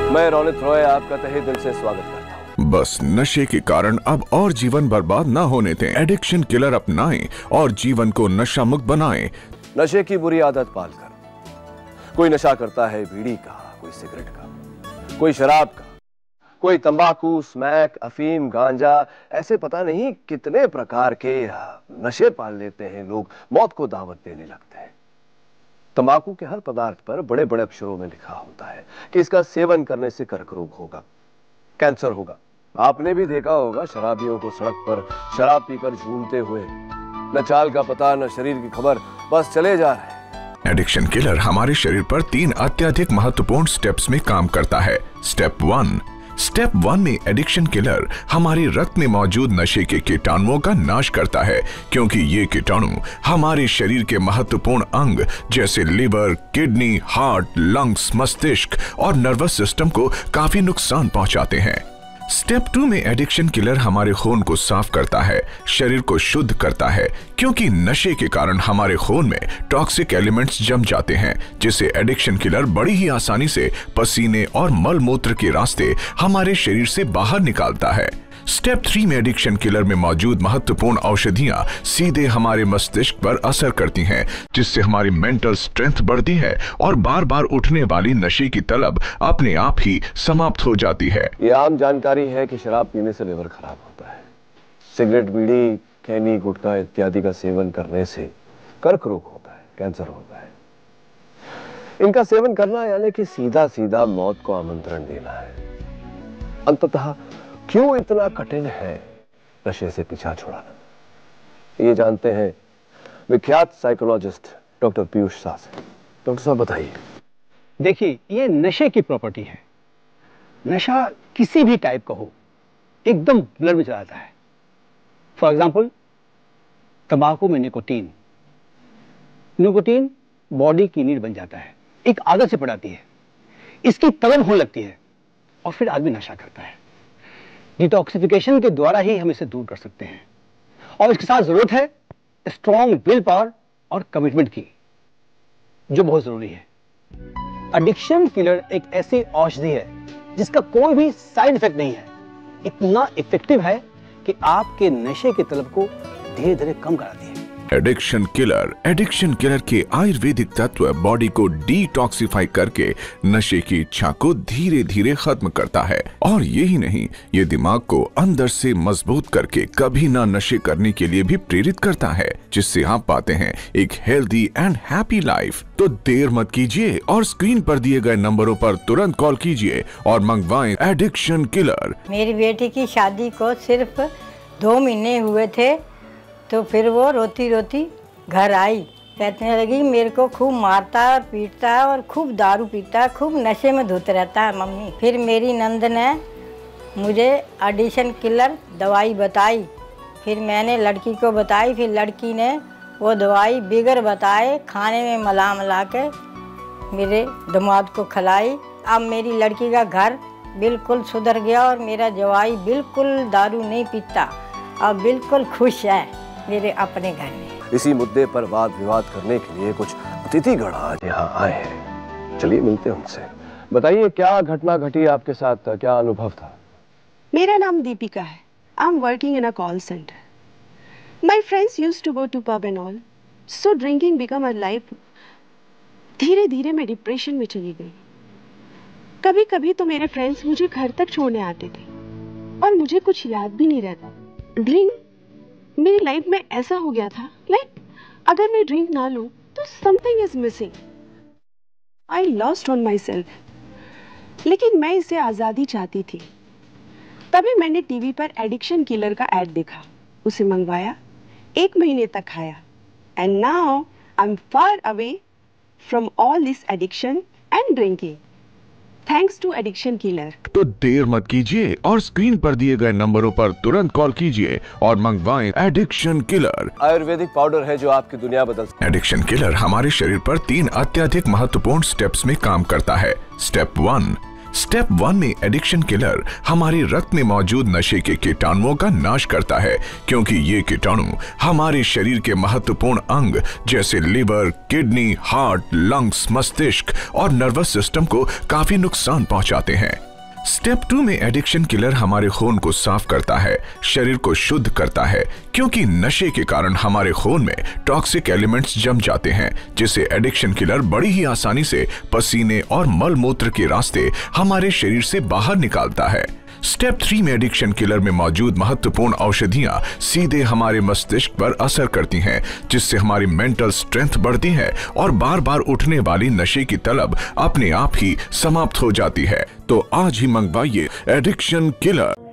मैं रोनित रॉय आपका तहे दिल से स्वागत करता हूँ। बस नशे के कारण अब और जीवन बर्बाद ना होने दें। एडिक्शन किलर अपनाएं और जीवन को नशा मुक्त बनाएं। नशे की बुरी आदत पालकर कोई नशा करता है बीड़ी का, कोई सिगरेट का, कोई शराब का, कोई तंबाकू, स्मैक, अफीम, गांजा, ऐसे पता नहीं कितने प्रकार के नशे पाल लेते हैं लोग। मौत को दावत देने लगते हैं। तंबाकू के हर पदार्थ पर बड़े बड़े अक्षरों में लिखा होता है कि इसका सेवन करने से कर्करोग होगा, कैंसर होगा। आपने भी देखा होगा शराबियों को सड़क पर शराब पीकर झूमते हुए, न चाल का पता न शरीर की खबर, बस चले जा रहे हैं। एडिक्शन किलर हमारे शरीर पर 3 अत्यधिक महत्वपूर्ण स्टेप्स में काम करता है। स्टेप 1 में एडिक्शन किलर हमारे रक्त में मौजूद नशे के कीटाणुओं का नाश करता है, क्योंकि ये कीटाणु हमारे शरीर के महत्वपूर्ण अंग जैसे लिवर, किडनी, हार्ट, लंग्स, मस्तिष्क और नर्वस सिस्टम को काफी नुकसान पहुंचाते हैं। स्टेप 2 में एडिक्शन किलर हमारे खून को साफ करता है, शरीर को शुद्ध करता है, क्योंकि नशे के कारण हमारे खून में टॉक्सिक एलिमेंट्स जम जाते हैं, जिसे एडिक्शन किलर बड़ी ही आसानी से पसीने और मल मूत्र के रास्ते हमारे शरीर से बाहर निकालता है। स्टेप 3 में एडिक्शन किलर में मौजूद महत्वपूर्ण औषधियां सीधे हमारे मस्तिष्क पर असर करती हैं, जिससे हमारी मेंटल स्ट्रेंथ बढ़ती है और बार बार उठने वाली नशे की तलब अपने आप ही समाप्त हो जाती है। ये आम जानकारी है कि शराब पीने से लिवर खराब होता है। सिगरेट, बीड़ी, खैनी, गुटखा इत्यादि का सेवन करने से कर्क रोग होता है, कैंसर होता है। इनका सेवन करना यानी कि सीधा सीधा मौत को आमंत्रण देना है। अंततः क्यों इतना कठिन है नशे से पीछा छुड़ाना, ये जानते हैं विख्यात साइकोलॉजिस्ट डॉक्टर पीयूष शाह से। डॉक्टर साहब बताइए। देखिए, ये नशे की प्रॉपर्टी है। नशा किसी भी टाइप का हो, एकदम ब्लड में चला जाता है। फॉर एग्जाम्पल, तंबाकू में निकोटीन बॉडी की नीड बन जाता है, एक आदत से पड़ाती है, इसकी तलब होने लगती है और फिर आदमी नशा करता है। डिटॉक्सिफिकेशन के द्वारा ही हम इसे दूर कर सकते हैं, और इसके साथ जरूरत है स्ट्रॉन्ग विल पावर और कमिटमेंट की, जो बहुत जरूरी है। एडिक्शन किलर एक ऐसी औषधि है जिसका कोई भी साइड इफेक्ट नहीं है। इतना इफेक्टिव है कि आपके नशे की तलब को धीरे धीरे कम कराती है। एडिक्शन किलर के आयुर्वेदिक तत्व बॉडी को डिटॉक्सिफाई करके नशे की इच्छा को धीरे धीरे खत्म करता है। और यही नहीं, ये दिमाग को अंदर से मजबूत करके कभी ना नशे करने के लिए भी प्रेरित करता है, जिससे आप पाते हैं एक हेल्दी एंड हैप्पी लाइफ। तो देर मत कीजिए और स्क्रीन पर दिए गए नंबरों पर तुरंत कॉल कीजिए और मंगवाएं एडिक्शन किलर। मेरी बेटी की शादी को सिर्फ 2 महीने हुए थे, तो फिर वो रोती रोती घर आई, कहने लगी मेरे को खूब मारता है और पीटता है और खूब दारू पीता है, खूब नशे में धुत रहता है मम्मी। फिर मेरी नंद ने मुझे एडिक्शन किलर दवाई बताई, फिर मैंने लड़की को बताई, फिर लड़की ने वो दवाई बिगर बताए खाने में मिला के मेरे दामाद को खिलाई। अब मेरी लड़की का घर बिल्कुल सुधर गया और मेरा जवाई बिल्कुल दारू नहीं पीता, अब बिल्कुल खुश है मेरे अपने घर में। इसी मुद्दे पर वाद विवाद करने के लिए कुछ अतिथिगण आज यहाँ आए हैं। चलिए मिलते हैं उनसे। बताइए, क्या घटना घटी आपके साथ, क्या अनुभव था? मेरा नाम दीपिका है। I am working in a call centre. My friends used to go to pub and all, so drinking become a life. धीरे धीरे मैं डिप्रेशन में चली गई। कभी कभी तो मेरे फ्रेंड्स मुझे घर तक छोड़ने आते थे और मुझे कुछ याद भी नहीं रहता। ड्रिंक मेरी लाइफ में ऐसा हो गया था, अगर मैं ड्रिंक ना लूं तो something is missing. I lost on my self. लेकिन मैं इसे आज़ादी चाहती थी। तभी मैंने टीवी पर एडिक्शन किलर का ऐड देखा, उसे मंगवाया, 1 महीने तक खाया, and now I am far away from all this addiction and drinking, thanks to addiction killer. तो देर मत कीजिए और स्क्रीन पर दिए गए नंबरों पर तुरंत कॉल कीजिए और मंगवाएं एडिक्शन किलर। आयुर्वेदिक पाउडर है जो आपकी दुनिया बदल सकता है। एडिक्शन किलर हमारे शरीर पर 3 अत्यधिक महत्वपूर्ण स्टेप्स में काम करता है। स्टेप स्टेप 1 में एडिक्शन किलर हमारे रक्त में मौजूद नशे के कीटाणुओं का नाश करता है, क्योंकि ये कीटाणु हमारे शरीर के महत्वपूर्ण अंग जैसे लिवर, किडनी, हार्ट, लंग्स, मस्तिष्क और नर्वस सिस्टम को काफी नुकसान पहुंचाते हैं। स्टेप 2 में एडिक्शन किलर हमारे खून को साफ करता है, शरीर को शुद्ध करता है, क्योंकि नशे के कारण हमारे खून में टॉक्सिक एलिमेंट्स जम जाते हैं, जिसे एडिक्शन किलर बड़ी ही आसानी से पसीने और मल मूत्र के रास्ते हमारे शरीर से बाहर निकालता है। स्टेप 3 में एडिक्शन किलर में मौजूद महत्वपूर्ण औषधियां सीधे हमारे मस्तिष्क पर असर करती हैं, जिससे हमारी मेंटल स्ट्रेंथ बढ़ती है और बार बार उठने वाली नशे की तलब अपने आप ही समाप्त हो जाती है। तो आज ही मंगवाइए एडिक्शन किलर।